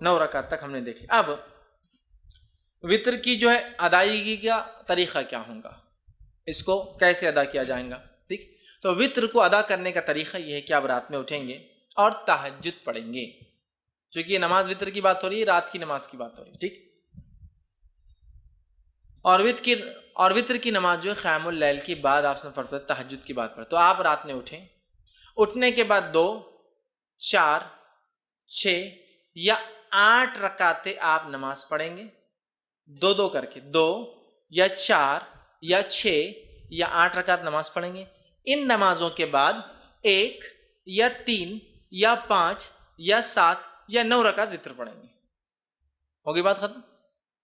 9 رکعت تک ہم نے دیکھی۔ اب وطر کی جو ہے ادائیگی کا طریقہ کیا ہوگا، اس کو کیسے ادا کیا جائے گا؟ ٹھیک، تو وطر کو ادا کرنے کا طریقہ یہ ہے کہ آپ رات میں اٹھیں گے اور تہجد پڑھیں گے، چونکہ یہ نماز وطر کی بات ہو رہی ہے، رات کی نماز کی بات ہو رہی ہے، ٹھیک۔ اور وطر کی نماز جو ہے قیام اللیل کی بعد آپ نے فرض تہجد کی بات پر، تو آپ رات میں اٹھیں، اٹھنے کے بعد 2، 4، 6 یا 8 رکعتیں آپ نماز پڑھیں گے، 2 کر کے 2 یا 4 یا 6 یا 8 رکعت نماز پڑھیں گے۔ ان نمازوں کے بعد 1 یا 3 یا 5 یا 7 یا 9 رکعت وطر پڑھیں گے۔ ہوگی بات ختم؟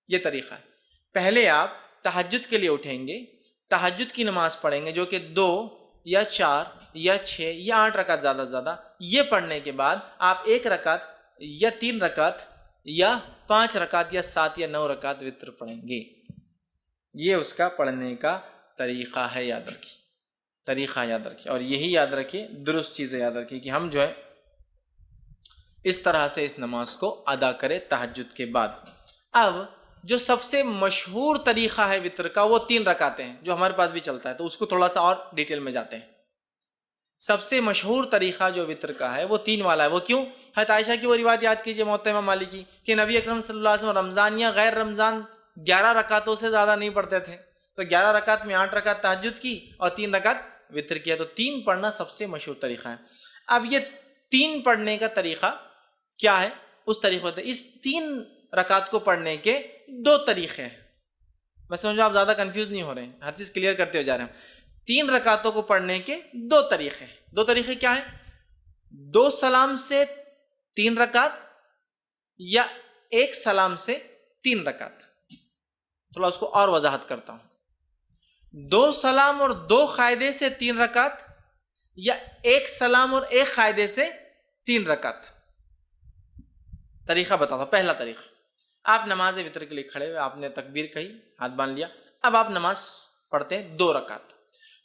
یہ طریقہ ہے۔ پہلے آپ تہجد کے لیے اٹھیں گے، تہجد کی نماز پڑھیں گے جو کہ 2 یا 4 یا 6 یا 8 رکعت زیادہ سے زیادہ، یہ پڑھنے کے بعد آپ 1 رکعت یا 3 رکعت یا 5 رکعت یا 7 یا 9 رکعت وطر پڑھیں گے۔ یہ اس کا پڑھنے کا طریقہ ہے، یاد رکھیے، طریقہ یاد رکھیے، اور یہی یاد رکھیے، درست چیزیں یاد رکھیے کہ ہم جو ہے اس طرح سے اس نماز کو ادا کریں تہجد کے بعد۔ اب جو سب سے مشہور طریقہ ہے وطر کا وہ 3 رکعتیں ہیں، جو ہمارے پاس بھی چلتا ہے، تو اس کو تھوڑا سا اور ڈیٹیل میں جاتے ہیں۔ سب سے مشہور طریقہ جو وطر کا ہے وہ 3 والا ہے۔ وہ کیوں؟ حضرت عائشہ کی وہ روایت یاد کیجئے موطا امام مالک کی کہ نبی اکرم صلی اللہ علیہ وسلم رمضان یا غیر رمضان 11 رکعتوں سے زیادہ نہیں پڑھتے تھے، تو 11 رکعت میں 8 رکعت تہجد کی اور 3 رکعت وطر کیا، تو 3 پڑھنا سب سے مشہور طریقہ ہے۔ اب یہ 3 پڑھنے کا طریقہ کیا ہے؟ اس طریقے سے اس 3 رکعت کو پڑھنے کے 2 طریقے ہیں۔ میں سمجھو آپ زیادہ کنفیوز نہیں ہو رہے ہیں، ہر چیز کلیئر کرتے ہوئے جا رہے ہیں۔ 3 رکعتوں کو پڑھنے کے 2 طریقے ہیں۔ 2 طریقے کیا ہیں؟ 2 سلام سے 3 رکعت یا 1 سلام سے 3 رکعت۔ تھوڑا اس کو اور وضاحت کرتا ہوں۔ 2 سلام اور 2 قاعدے سے 3 رکعت یا 1 سلام اور 1 قاعدے سے 3 رکعت۔ طریقہ بتاتا ہوں۔ پہلا طریقہ، آپ نماز وطر کے لیے کھڑے ہوئے، آپ نے تکبیر کہی، ہاتھ باندھ لیا، اب آپ نماز پڑھتے ہیں 2 رکعت۔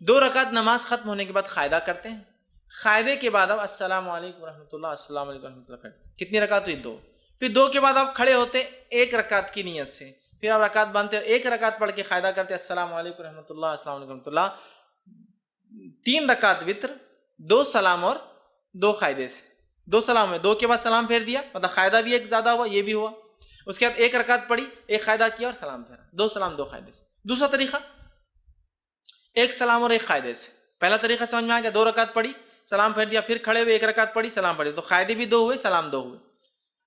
2 رکعت نماز ختم ہونے کے بعد قاعدہ کرتے ہیں، قاعدے کے بعد آپ السلام علیکم ورحمۃ اللہ، السلام علیکم ورحمۃ اللہ کرتے۔ کتنی رکعت ہوئی؟ 2۔ پھر 2 کے بعد آپ کھڑے ہوتے 1 رکعت کی نیت سے، پھر آپ رکعت باندھتے اور 1 رکعت پڑھ کے قاعدہ کرتے السلام علیکم ورحمۃ اللہ، السلام علیکم ورحمۃ اللہ۔ 3 رکعت وطر، 2 سلام اور 2 قاعدے سے۔ 2 سلام میں 2 کے بعد سلام پھیر دیا، مطلب قاعدہ بھی ایک زیادہ ہوا، یہ بھی ہوا۔ اس کے بعد 1 رکعت پڑھی، 1 قاعدہ کیا اور سلام پھیرا، 2 سلام 2 قاعدے سے۔ دوسرا طریقہ 1 سلام اور 1 قاعدے سے۔ پہلا طریقہ سمجھ میں آ گیا، 2 رکعت پڑھی، سلام پھیر دیا، پھر کھڑے ہوئے 1 رکعت پڑھی، سلام پڑھی، تو قاعدے بھی 2 ہوئے، سلام 2 ہوئے۔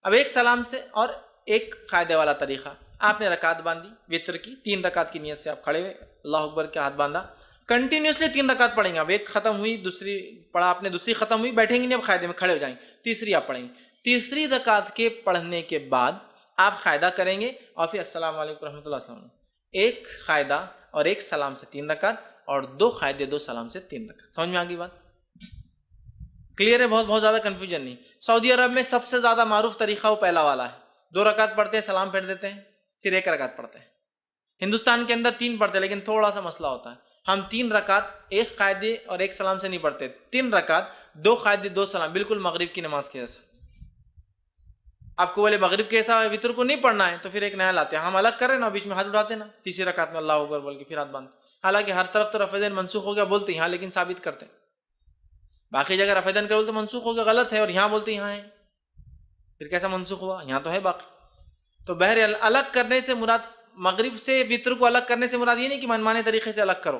اب 1 سلام سے اور 1 قاعدے والا طریقہ، آپ نے رکعت باندھی وطر کی، 3 رکعت کی نیت سے آپ کھڑے ہوئے، اللہ اکبر کے ہاتھ باندھا، کنٹینیوسلی 3 رکعت پڑھیں گے۔ اب 1 ختم ہوئی، دوسری پڑھا آپ نے، دوسری ختم ہوئی، بیٹھیں گے نہیں، اب قاعدے میں کھڑے ہو جائیں گے، تیسری آپ پڑھیں گے۔ تیسری رکعت کے پڑھنے کے بعد آپ قاعدہ کریں گے اور پھر السلام علیکم رحمۃ اللہ، السلام علیکم، 1 قاعدہ اور 1 سلام سے 3 رکعت، اور 2 قاعدے 2 سلام سے 3 رکعت۔ سمجھ میں آ گئی بات؟ کلیئر ہے؟ بہت زیادہ کنفیوژن نہیں۔ سعودی عرب میں سب سے زیادہ معروف طریقہ وہ پہلا والا ہے، 2 رکعت پڑھتے ہیں، سلام پھیر دیتے ہیں، پھر 1 رکعت پڑھتے ہیں۔ ہندوستان کے اندر 3 پڑھتے ہیں، لیکن تھوڑا سا مسئلہ ہوتا ہے، ہم 3 رکعت 1 قاعدے اور 1 سلام سے نہیں پڑھتے، 3 رکعت 2 قاعدے 2 سلام، بالکل مغرب کی نماز کے جیسا۔ آپ کو بولے مغرب کے ایسا وطر کو نہیں پڑھنا ہے تو پھر ایک نیا لاتے ہیں، ہم الگ کر رہے ہیں نا، بیچ میں ہاتھ اٹھاتے ہیں نا، تیسری رکعت میں اللہ اکبر بول کے پھر ہاتھ باندھتے، حالانکہ ہر طرف تو رفع دین منسوخ ہو گیا بولتے ہیں یہاں، لیکن ثابت کرتے ہیں باقی جگہ رفع دین کا بولتے منسوخ ہو گیا، غلط ہے، اور یہاں بولتے یہاں ہے، پھر کیسا منسوخ ہوا؟ یہاں تو ہے باقی۔ تو بہرحال الگ کرنے سے مراد، مغرب سے وطر کو الگ کرنے سے مراد یہ نہیں کہ منمانے طریقے سے الگ کرو،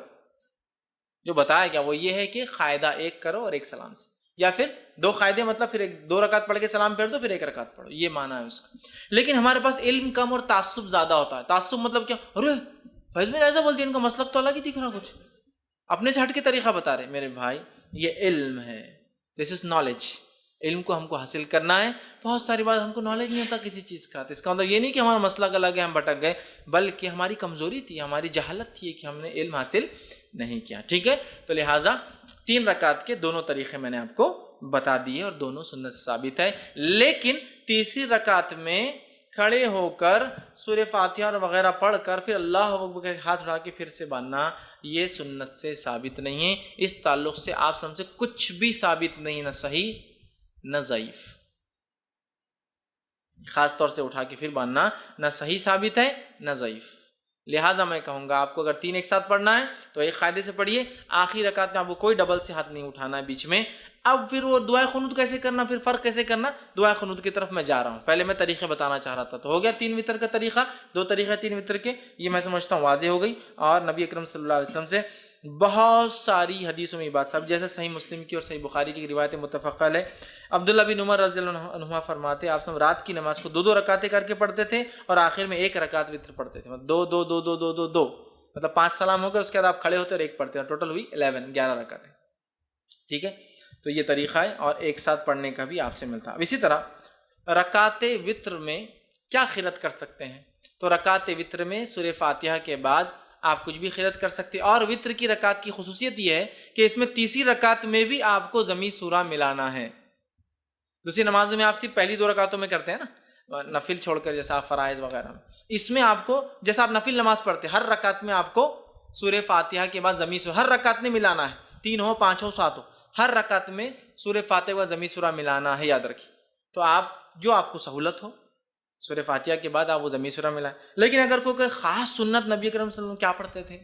جو بتایا گیا وہ یہ ہے کہ قاعدہ 1 کرو اور 1 سلام سے، یا پھر 2 قاعدے، مطلب پھر 2 رکعت پڑھ کے سلام پھیر دو، پھر 1 رکعت پڑھو، یہ معنی ہے اس کا۔ لیکن ہمارے پاس علم کم اور تعصب زیادہ ہوتا ہے۔ تعصب مطلب کیا؟ ارے فیض میں ایسا بولتی ہے، ان کا مسلک تو الگ ہی دکھ رہا، کچھ اپنے سے ہٹ کے طریقہ بتا رہے۔ میرے بھائی یہ علم ہے، دس از نالج، علم کو ہم کو حاصل کرنا ہے۔ بہت ساری بات ہم کو نالج نہیں ہوتا کسی چیز کا، تو اس کا مطلب یہ نہیں کہ ہمارا مسلک الگ ہے، ہم بھٹک گئے، بلکہ ہماری کمزوری تھی، ہماری جہالت تھی کہ ہم نے علم حاصل نہیں کیا، ٹھیک ہے؟ تو لہٰذا 3 رکعت کے دونوں طریقے میں نے آپ کو بتا دیے اور دونوں سنت سے ثابت ہے، لیکن تیسری رکعت میں کھڑے ہو کر سورہ فاتحہ اور وغیرہ پڑھ کر پھر اللہ اکبر کے ہاتھ اٹھا کے پھر سے باندھنا، یہ سنت سے ثابت نہیں ہے۔ اس تعلق سے آپ سب سے کچھ بھی ثابت نہیں، نہ صحیح نہ ضعیف۔ خاص طور سے اٹھا کے پھر باندھنا نہ صحیح ثابت ہے نہ ضعیف. لہٰذا میں کہوں گا آپ کو اگر 3 ایک ساتھ پڑھنا ہے تو ایک قاعدے سے پڑھیے، آخری رکعت میں آپ کو کوئی ڈبل سے ہاتھ نہیں اٹھانا ہے بیچ میں. اب پھر وہ دعائے قنوت کیسے کرنا، پھر فرق کیسے کرنا، دعائے قنوت کی طرف میں جا رہا ہوں. پہلے میں طریقے بتانا چاہ رہا تھا، تو ہو گیا 3 وتر کا طریقہ، 2 طریقے 3 وتر کے، یہ میں سمجھتا ہوں واضح ہو گئی. اور نبی اکرم صلی اللہ علیہ وسلم سے بہت ساری حدیثوں میں یہ بات ثابت، جیسے صحیح مسلم کی اور صحیح بخاری کی روایت متفقہ ہے. عبداللہ بن عمر رضی اللہ عنہما فرماتے آپ سب رات کی نماز کو 2 رکعتیں کر کے پڑھتے تھے اور آخر میں 1 رکعت وتر پڑھتے تھے. مطلب 2 2 2 2 2 2 2 مطلب 5 سلام ہو گئے، اس کے بعد آپ کھڑے ہوتے اور 1 پڑھتے ہیں، ٹوٹل ہوئی 11 رکعتیں. ٹھیک ہے، تو یہ طریقہ ہے اور ایک ساتھ پڑھنے کا بھی آپ سے ملتا ہے. اسی طرح رکعت وتر میں کیا قرات کر سکتے ہیں؟ تو رکعت وتر میں سورہ فاتحہ کے بعد آپ کچھ بھی قرات کر سکتے ہیں. اور وتر کی رکعت کی خصوصیت یہ ہے کہ اس میں تیسری رکعت میں بھی آپ کو ضمی سورہ ملانا ہے. دوسری نمازوں میں آپ صرف پہلی 2 رکعتوں میں کرتے ہیں نا، نفل چھوڑ کر، جیسا آپ فرائض وغیرہ میں. اس میں آپ کو جیسا آپ نفل نماز پڑھتے ہیں، ہر رکعت میں آپ کو سورہ فاتحہ کے بعد ضمی سورہ ہر رکعت میں ملانا ہے، 3 ہو 5 ہو 7 ہو، ہر رکعت میں سورہ فاتحہ و ضمی سورہ ملانا ہے، یاد رکھیے. تو آپ کو سہولت ہو سورہ فاتحہ کے بعد آپ وہ ضمی سورہ ملائیں. لیکن اگر کوئی خاص سنت نبی اکرم صلی اللہ علیہ وسلم کیا پڑھتے تھے،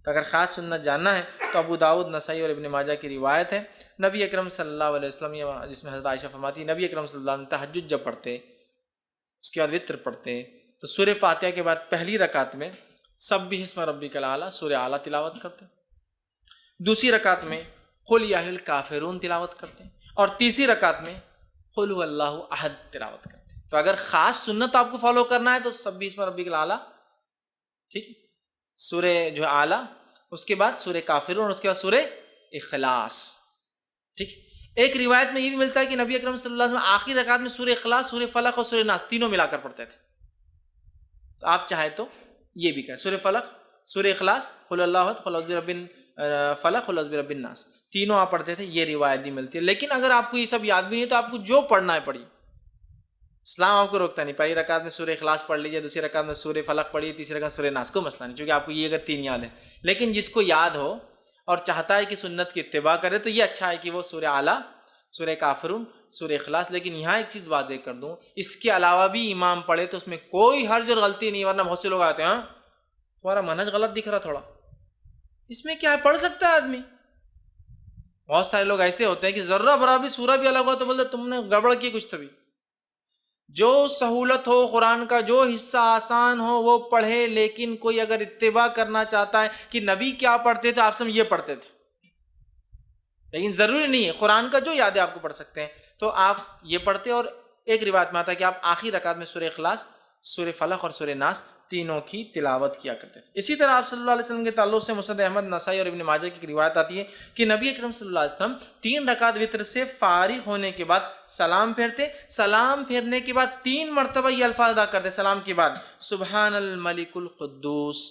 تو اگر خاص سنت جاننا ہے تو ابو داؤد، نسائی اور ابن ماجہ کی روایت ہے، نبی اکرم صلی اللہ علیہ وسلم، جس میں حضرت عائشہ فرماتی نبی اکرم صلی اللہ علیہ وسلم تہجد جب پڑھتے، اس کے بعد وتر پڑھتے، تو سورہ فاتحہ کے بعد پہلی رکعت میں سبح اسم ربک الاعلی سورہ اعلیٰ تلاوت کرتے، دوسری رکعت میں قل یا الکافرون تلاوت کرتے، اور تیسری رکعت میں قل هو اللہ احد تلاوت کرتے. تو اگر خاص سنت آپ کو فالو کرنا ہے تو سبح اسم ربک الاعلی، ٹھیک، سورہ جو اعلیٰ، اس کے بعد سورہ کافرون، اور اس کے بعد سورہ اخلاص. ٹھیک، ایک روایت میں یہ بھی ملتا ہے کہ نبی اکرم صلی اللہ علیہ وسلم آخری رکعت میں سورہ اخلاص، سورہ فلق اور سورہ ناس تینوں ملا کر پڑھتے تھے. تو آپ چاہے تو یہ بھی کہیں سورہ فلق، سورہ اخلاص، قل اللہ احد، قل اعوذ برب فلق، قل اعوذ برب الناس، تینوں آپ پڑھتے تھے. یہ روایت بھی ملتی ہے. لیکن اگر آپ کو یہ سب یاد بھی نہیں تو آپ کو جو پڑھنا ہے پڑھیے، اسلام آپ کو روکتا نہیں. پہلی رکعت میں سورہ اخلاص پڑھ لیجیے، دوسری رکعت میں سورہ فلق پڑھیے، تیسری رکعت سورہ ناس، کو مسئلہ نہیں، چونکہ آپ کو یہ اگر 3 یاد ہے. لیکن جس کو یاد ہو اور چاہتا ہے کہ سنت کی اتباع کرے تو یہ اچھا ہے کہ وہ سورہ اعلیٰ، سورہ کافرون، سورہ اخلاص. لیکن یہاں ایک چیز واضح کر دوں، اس کے علاوہ بھی امام پڑھے تو اس میں کوئی حرج اور غلطی نہیں. ورنہ بہت سے لوگ آتے ہیں، ہاں تمہارا منہج غلط دکھ رہا تھوڑا، اس میں کیا ہے، پڑھ سکتا ہے آدمی. بہت سارے لوگ ایسے ہوتے ہیں کہ ذرہ برابر سورہ بھی الگ ہو تو بولتے تم نے گڑبڑ کی کچھ. تبھی جو سہولت ہو قرآن کا، جو حصہ آسان ہو وہ پڑھے. لیکن کوئی اگر اتباع کرنا چاہتا ہے کہ نبی کیا پڑھتے تھے، آپ سب یہ پڑھتے تھے، لیکن ضروری نہیں ہے، قرآن کا جو یاد ہے آپ کو پڑھ سکتے ہیں، تو آپ یہ پڑھتے. اور ایک روایت میں آتا ہے کہ آپ آخری رکعت میں سورہ اخلاص، سورہ فلق اور سورہ ناس تینوں کی تلاوت کیا کرتے تھے. اسی طرح آپ صلی اللہ علیہ وسلم کے تعلق سے مسند احمد، نسائی اور ابن ماجہ کی روایت آتی ہے کہ نبی اکرم صلی اللہ علیہ وسلم 3 رکعت وتر سے فارغ ہونے کے بعد سلام پھیرتے، سلام پھیرنے کے بعد 3 مرتبہ یہ الفاظ ادا کرتے سلام کے بعد، سبحان الملک القدوس.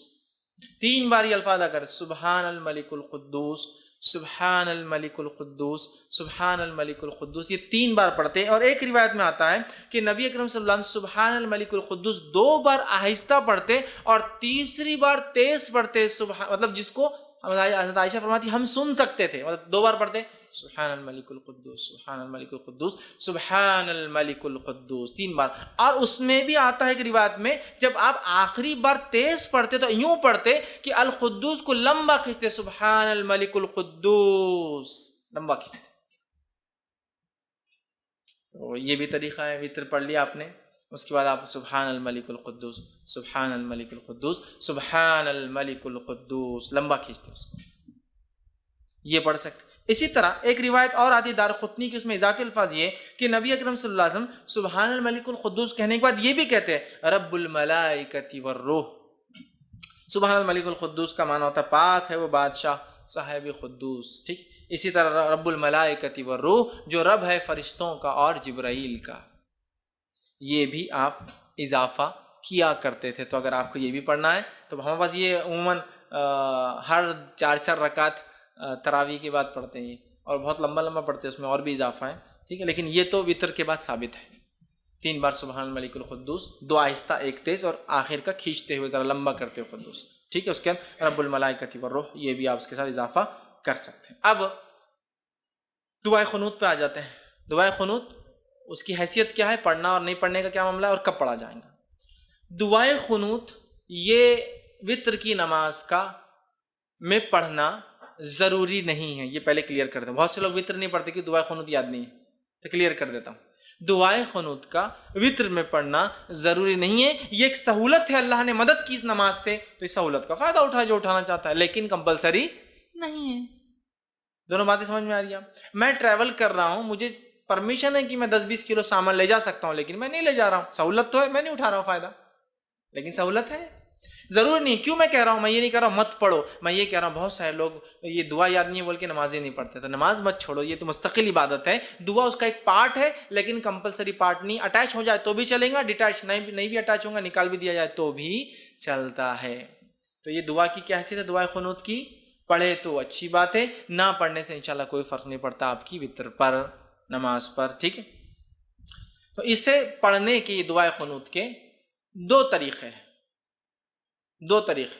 3 بار یہ الفاظ ادا کرتے، سبحان الملک القدوس، سبحان الملک القدوس، سبحان الملک القدوس. یہ 3 بار پڑھتے. اور ایک روایت میں آتا ہے کہ نبی اکرم صلی اللہ علیہ وسلم سبحان الملک القدوس 2 بار آہستہ پڑھتے اور تیسری بار تیز پڑھتے. مطلب جس کو حضرت عائشہ فرماتی ہم سن سکتے تھے، مطلب 2 بار پڑھتے سبحان الملک القدوس، سبحان الملک القدوس، سبحان الملک القدوس 3 بار. اور اس میں بھی آتا ہے کہ روایت میں جب آپ آخری بار تیز پڑھتے تو یوں پڑھتے کہ القدوس کو لمبا کھینچتے، سبحان الملک القدوس لمبا کھینچتے. تو یہ بھی طریقہ ہے. وتر پڑھ لیا آپ نے، اس کے بعد آپ سبحان الملک القدوس، سبحان الملک القدوس، سبحان الملک القدوس لمبا کھینچتے، اس کو یہ پڑھ سکتے. اسی طرح ایک روایت اور آتی دارقطنی کی، اس میں اضافی الفاظ یہ کہ نبی اکرم صلی اللہ علیہ وسلم سبحان الملک القدوس کہنے کے بعد یہ بھی کہتے ہیں رب الملائکۃ والروح. سبحان الملک القدوس کا معنی ہوتا ہے پاک ہے وہ بادشاہ صاحب قدوس. ٹھیک، اسی طرح رب الملائکۃ والروح جو رب ہے فرشتوں کا اور جبرائیل کا، یہ بھی آپ اضافہ کیا کرتے تھے. تو اگر آپ کو یہ بھی پڑھنا ہے تو ہمارے پاس یہ عموماً ہر 4 رکعت تراویح کے بعد پڑھتے ہیں اور بہت لمبا لمبا پڑھتے ہیں، اس میں اور بھی اضافہ ہے. ٹھیک ہے، لیکن یہ تو وتر کے بعد ثابت ہے. 3 بار سبحان الملک القدوس، 2 آہستہ 1 تیز، اور آخر کا کھینچتے ہوئے ذرا لمبا کرتے ہوئے قدوس. ٹھیک ہے، اس کے بعد رب الملائکۃ والروح یہ بھی آپ اس کے ساتھ اضافہ کر سکتے ہیں. اب دعائے قنوت پہ آ جاتے ہیں. دعائے قنوت اس کی حیثیت کیا ہے، پڑھنا اور نہیں پڑھنے کا کیا معاملہ ہے، اور کب پڑھا جائے گا۔ دعائے قنوت یہ وتر کی نماز کا میں پڑھنا ضروری نہیں ہے، یہ پہلے کلیئر کر دیں۔ بہت سے لوگ وتر نہیں پڑھتے کہ دعائے قنوت یاد نہیں ہے، تو کلیئر کر دیتا ہوں، دعائے قنوت کا وتر میں پڑھنا ضروری نہیں ہے، یہ ایک سہولت ہے، اللہ نے مدد کی اس نماز سے، تو اس سہولت کا فائدہ اٹھائے جو اٹھانا چاہتا ہے، لیکن کمپلسری نہیں ہے۔ دونوں باتیں سمجھ میں آ رہی ہیں؟ میں ٹریول کر رہا ہوں، مجھے پرمیشن ہے کہ میں 10-20 کلو سامان لے جا سکتا ہوں، لیکن میں نہیں لے جا رہا ہوں، سہولت تو ہے، میں نہیں اٹھا رہا ہوں فائدہ، لیکن سہولت ہے، ضرور نہیں۔ کیوں میں کہہ رہا ہوں، میں یہ نہیں کہہ رہا ہوں مت پڑھو، میں یہ کہہ رہا ہوں بہت سارے لوگ یہ دعا یاد نہیں ہے بول کے نماز ہی نہیں پڑھتے، تو نماز مت چھوڑو، یہ تو مستقل عبادت ہے، دعا اس کا ایک پارٹ ہے، لیکن کمپلسری پارٹ نہیں، اٹیچ ہو جائے تو بھی چلے گا، ڈیٹیچ نہیں بھی اٹیچ ہوگا، نکال بھی دیا جائے تو بھی چلتا ہے۔ تو یہ دعا کی کیا حیثیت ہے دعائے قنوت کی؟ پڑھے تو اچھی بات ہے، نہ پڑھنے سے انشاءاللہ کوئی فرق نہیں پڑتا آپ کی وتر پر، نماز پر، ٹھیک ہے۔ تو اسے پڑھنے کی دعائے قنوت کے دو طریقے ہیں، دو طریقے،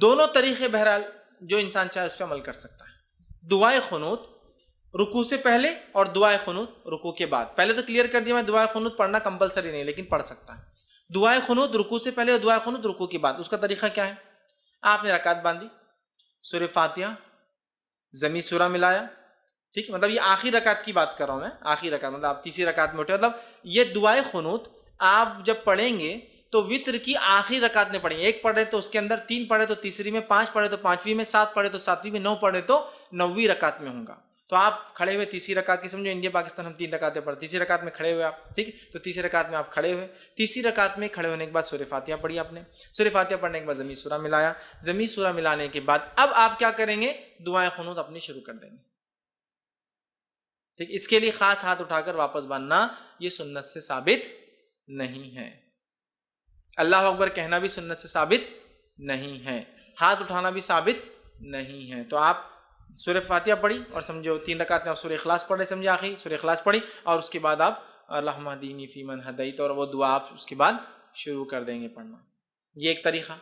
دونوں طریقے بہرحال جو انسان چاہے اس پہ عمل کر سکتا ہے۔ دعائے قنوت رکوع سے پہلے اور دعائے قنوت رکوع کے بعد۔ پہلے تو کلیئر کر دیا میں، دعائے قنوت پڑھنا کمپلسری نہیں لیکن پڑھ سکتا ہے۔ دعائے قنوت رکوع سے پہلے اور دعائے قنوت رکوع کے بعد، اس کا طریقہ کیا ہے؟ آپ نے رکعت باندھی، سورہ فاتحہ ضمی سورہ ملایا، ٹھیک ہے، مطلب یہ آخری رکعت کی بات کر رہا ہوں میں، آخری رکعت مطلب آپ تیسری رکعت میں اٹھے، مطلب یہ دعائے قنوت آپ جب پڑھیں گے تو وتر کی آخری رکعت میں پڑھیں گے، ایک پڑھے تو اس کے اندر 3 پڑھے تو تیسری میں، 5 پڑھے تو 5ویں میں، 7 پڑھے تو 7ویں میں، 9 پڑھے تو 9ویں رکعت میں ہوں گا۔ تو آپ کھڑے ہوئے تیسری رکعت کی، سمجھو انڈیا پاکستان ہم 3 رکعتیں پڑھتے، تیسری رکعت میں کھڑے ہوئے آپ، ٹھیک، تو تیسری رکعت میں آپ کھڑے ہوئے، تیسری رکعت میں کھڑے ہونے کے بعد سورہ فاتحہ پڑھی آپ نے، سورہ فاتحہ پڑھنے کے بعد ضمی سورہ ملایا، ضمی سورہ ملانے کے بعد اب آپ کیا کریں گے؟ دعائے قنوت اپنی شروع کر دیں گے، ٹھیک۔ اس کے لیے خاص ہاتھ اٹھا کر واپس باندھنا یہ سنت سے ثابت نہیں ہے، اللہ اکبر کہنا بھی سنت سے ثابت نہیں ہے، ہاتھ اٹھانا بھی ثابت نہیں ہے۔ تو آپ سورہ فاتحہ پڑھی اور سمجھو 3 رکعت میں آپ سورہ اخلاص پڑھ رہے، سمجھے آخری سورہ اخلاص پڑھی، اور اس کے بعد آپ اللہم اہدنی فیمن ہدیت، اور وہ دعا آپ اس کے بعد شروع کر دیں گے پڑھنا، یہ ایک طریقہ۔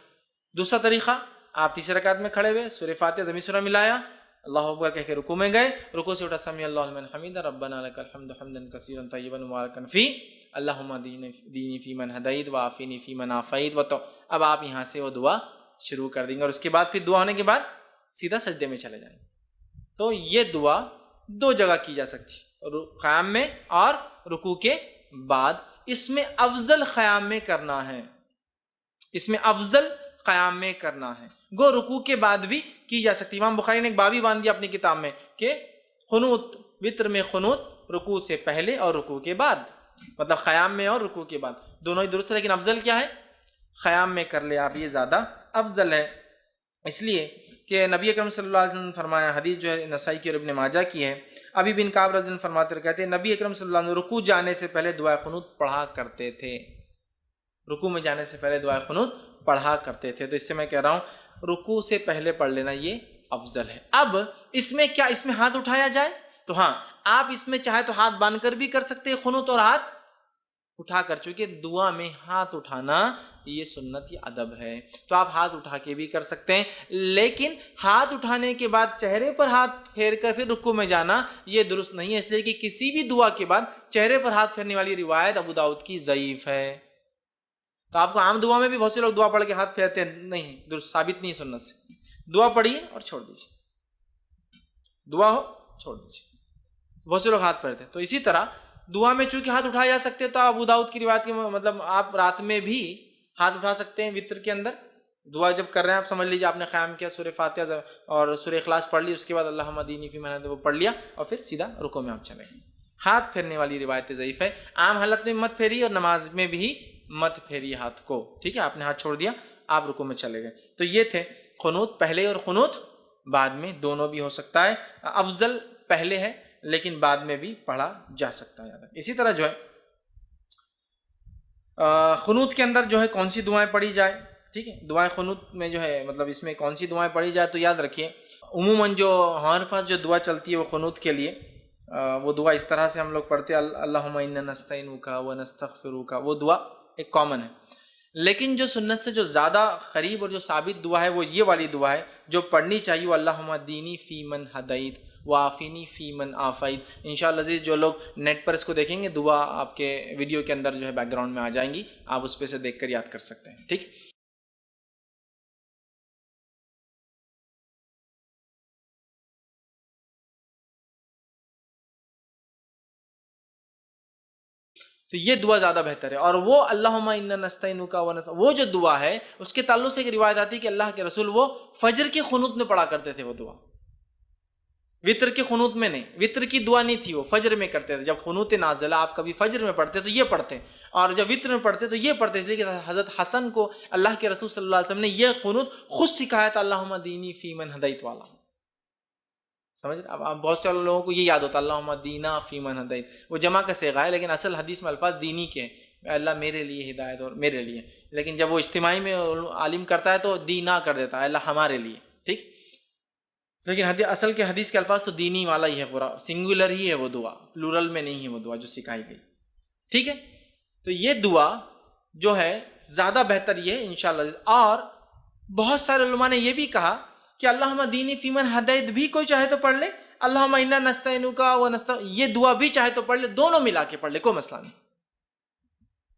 دوسرا طریقہ، آپ تیسری رکعت میں کھڑے ہوئے، سورہ فاتحہ ضمی سورہ ملایا، اللہ اکبر کہہ کے رکوع میں گئے، رکوع سے اٹھا سمیع اللہ لمن حمیدہ ربنا لک الحمد حمدا کثیرا طیبا مبارکا فی اللہم اہدنی فیمن ہدیت وعافنی فیمن عافیت، اب آپ یہاں سے وہ دعا شروع کر دیں گے، اور اس کے بعد پھر دعا ہونے کے بعد سیدھا سجدے میں چلے جائیں گے۔ تو یہ دعا 2 جگہ کی جا سکتی ہے، قیام میں اور رکوع کے بعد۔ اس میں افضل قیام میں کرنا ہے، اس میں افضل قیام میں کرنا ہے، گو رکوع کے بعد بھی کی جا سکتی۔ امام بخاری نے ایک باب ہی باندھ دیا اپنی کتاب میں کہ قنوت، وتر میں قنوت رکوع سے پہلے اور رکوع کے بعد، مطلب قیام میں اور رکوع کے بعد، دونوں ہی درست ہے، لیکن افضل کیا ہے؟ قیام میں کر لے آپ، یہ زیادہ افضل ہے، اس لیے کہ نبی اکرم صلی اللہ علیہ وسلم نے فرمایا، حدیث جو ہے نسائی کی اور ابن ماجہ کی ہے، ابی بن کعب رضی اللہ عنہ فرماتے کہتے ہیں نبی اکرم صلی اللہ علیہ وسلم رکوع جانے سے پہلے دعائے قنوت پڑھا کرتے تھے، رکوع میں جانے سے پہلے دعائے قنوت پڑھا کرتے تھے۔ تو اس سے میں کہہ رہا ہوں رکوع سے پہلے پڑھ لینا یہ افضل ہے۔ اب اس میں کیا، اس میں ہاتھ اٹھایا جائے؟ تو ہاں، آپ اس میں چاہے تو ہاتھ باندھ کر بھی کر سکتے ہیں قنوت، اور ہاتھ اٹھا کر، چونکہ دعا میں ہاتھ اٹھانا یہ سنت یا ادب ہے، تو آپ ہاتھ اٹھا کے بھی کر سکتے ہیں، لیکن ہاتھ اٹھانے کے بعد چہرے پر ہاتھ پھیر کر پھر رکوع میں جانا یہ درست نہیں ہے، اس لیے کہ کسی بھی دعا کے بعد چہرے پر ہاتھ پھیرنے والی روایت ابو داؤد کی ضعیف ہے۔ تو آپ کو عام دعا میں بھی بہت سے لوگ دعا پڑھ کے ہاتھ پھیرتے ہیں، نہیں، درست ثابت نہیں سنت سے۔ دعا پڑھیے اور چھوڑ دیجیے، دعا ہو چھوڑ دیجیے، بہت سے لوگ ہاتھ پھیرتے ہیں۔ تو اسی طرح دعا میں چونکہ ہاتھ اٹھائے جا سکتے ہیں، تو ابو داؤد کی روایت کے مطلب آپ رات میں بھی ہاتھ اٹھا سکتے ہیں، وتر کے اندر دعا جب کر رہے ہیں، آپ سمجھ لیجیے آپ نے قیام کیا، سورہ فاتحہ اور سورہ اخلاص پڑھ لی، اس کے بعد اللہم اہدنی فیمن ہدیت وہ پڑھ لیا، اور پھر سیدھا رکوع میں آپ چلے گئے۔ ہاتھ پھیرنے والی روایت ضعیف ہے، عام حالت میں مت پھیریے اور نماز میں بھی مت پھیریے ہاتھ کو، ٹھیک ہے، آپ نے ہاتھ چھوڑ دیا، آپ رکوع میں چلے گئے۔ تو یہ تھے قنوت پہلے اور قنوت بعد میں، دونوں بھی ہو سکتا ہے، افضل پہلے ہے لیکن بعد میں بھی پڑھا جا سکتا ہے۔ اسی طرح جو ہے قنوت کے اندر جو ہے کون سی دعائیں پڑھی جائے، ٹھیک ہے، دعائیں قنوت میں جو ہے مطلب اس میں کون سی دعائیں پڑھی جائے، تو یاد رکھیے عموماً جو ہمارے پاس جو دعا چلتی ہے وہ قنوت کے لیے، وہ دعا اس طرح سے ہم لوگ پڑھتے ہیں، اللہم انا نستعینک ونستغفرک، وہ دعا ایک کامن ہے، لیکن جو سنت سے جو زیادہ قریب اور جو ثابت دعا ہے وہ یہ والی دعا ہے جو پڑھنی چاہیے، اللہم اہدنی فیمن ہدیت وعافینی فی من عافیت. انشاءاللہ عزیز جو لوگ نیٹ پر اس کو دیکھیں گے دعا آپ کے ویڈیو کے اندر جو ہے بیک گراؤنڈ میں آ جائیں گی, آپ اس پہ سے دیکھ کر یاد کر سکتے ہیں. ٹھیک. تو یہ دعا زیادہ بہتر ہے. اور وہ اللہم انا نستعینک وہ جو دعا ہے اس کے تعلق سے ایک روایت آتی ہے کہ اللہ کے رسول وہ فجر کے قنوت میں پڑھا کرتے تھے وہ دعا, وطر کے قنوت میں نہیں. وطر کی دعا نہیں تھی, وہ فجر میں کرتے تھے. جب قنوت نازلہ آپ کبھی فجر میں پڑھتے تو یہ پڑھتے, اور جب وطر میں پڑھتے تو یہ پڑھتے, اس لیے کہ حضرت حسن کو اللہ کے رسول صلی اللہ علیہ وسلم نے یہ قنوت خود سکھایا تھا, اللہم دینی فی من ہدیت والا. سمجھ رہے؟ اب بہت سے لوگوں کو یہ یاد ہوتا ہے اللہم دینا فی من ہدیت, وہ جمع کا صیغہ ہے لیکن اصل حدیث میں الفاظ دینی کے ہیں, اللہ میرے لیے ہدایت اور میرے لیے. لیکن جب وہ اجتماعی میں عالم کرتا ہے تو دینا کر دیتا ہے, اللہ ہمارے لیے. ٹھیک. لیکن اصل کے حدیث کے الفاظ تو دینی والا ہی ہے, پورا سنگولر ہی ہے وہ دعا, پلورل میں نہیں ہے وہ دعا جو سکھائی گئی. ٹھیک ہے. تو یہ دعا جو ہے زیادہ بہتر یہ ہے انشاءاللہ. اور بہت سارے علماء نے یہ بھی کہا کہ اللہم دینی فی من ہدیت بھی کوئی چاہے تو پڑھ لے, اللہم انا نستعینک یہ دعا بھی چاہے تو پڑھ لے, دونوں ملا کے پڑھ لے, کوئی مسئلہ نہیں.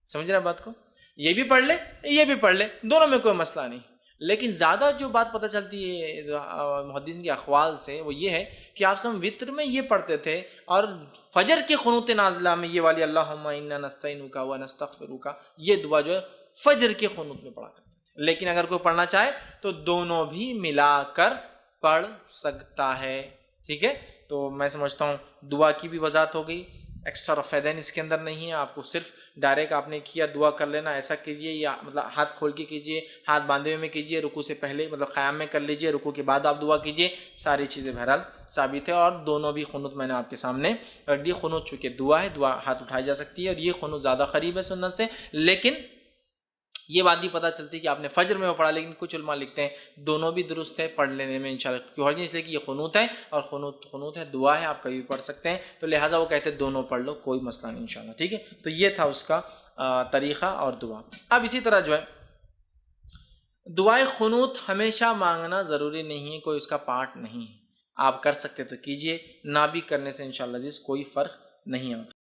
سمجھ رہے بات کو؟ یہ بھی پڑھ لے یہ بھی پڑھ لے, دونوں میں کوئی مسئلہ نہیں. لیکن زیادہ جو بات پتہ چلتی ہے محدثین کے اقوال سے وہ یہ ہے کہ آپ سب وطر میں یہ پڑھتے تھے, اور فجر کے قنوت نازلہ میں یہ والی اللہم انا نستعینک ونستغفرک یہ دعا جو ہے فجر کے قنوت میں پڑھا کرتے تھے. لیکن اگر کوئی پڑھنا چاہے تو دونوں بھی ملا کر پڑھ سکتا ہے. ٹھیک ہے. تو میں سمجھتا ہوں دعا کی بھی وضاحت ہو گئی, ایکسٹرا فیدین اس کے اندر نہیں ہے. آپ کو صرف ڈائریکٹ آپ نے کیا دعا کر لینا, ایسا کیجئے, یا مطلب ہاتھ کھول کے کیجئے, ہاتھ باندھے ہوئے میں کیجئے, رکوع سے پہلے مطلب قیام میں کر لیجئے, رکوع کے بعد آپ دعا کیجئے, ساری چیزیں بہرحال ثابت ہے. اور دونوں بھی قنوت میں نے آپ کے سامنے رکھ دی. قنوت چونکہ دعا ہے, دعا ہاتھ اٹھائی جا سکتی ہے, اور یہ قنوت زیادہ قریب ہے سنت سے. لیکن یہ بات بھی پتہ چلتی ہے کہ آپ نے فجر میں وہ پڑھا, لیکن کچھ علماء لکھتے ہیں دونوں بھی درست ہے پڑھ لینے میں انشاءاللہ, کیوں حرج نہیں, اس لیے کہ یہ قنوت ہے اور قنوت ہے, دعا ہے, آپ کبھی بھی پڑھ سکتے ہیں. تو لہٰذا وہ کہتے ہیں دونوں پڑھ لو, کوئی مسئلہ نہیں انشاءاللہ. ٹھیک ہے. تو یہ تھا اس کا طریقہ اور دعا. اب اسی طرح جو ہے دعائے قنوت ہمیشہ مانگنا ضروری نہیں ہے, کوئی اس کا پارٹ نہیں ہے. آپ کر سکتے تو کیجئے, نہ بھی کرنے سے انشاءاللہ عزیز کوئی فرق نہیں آتا.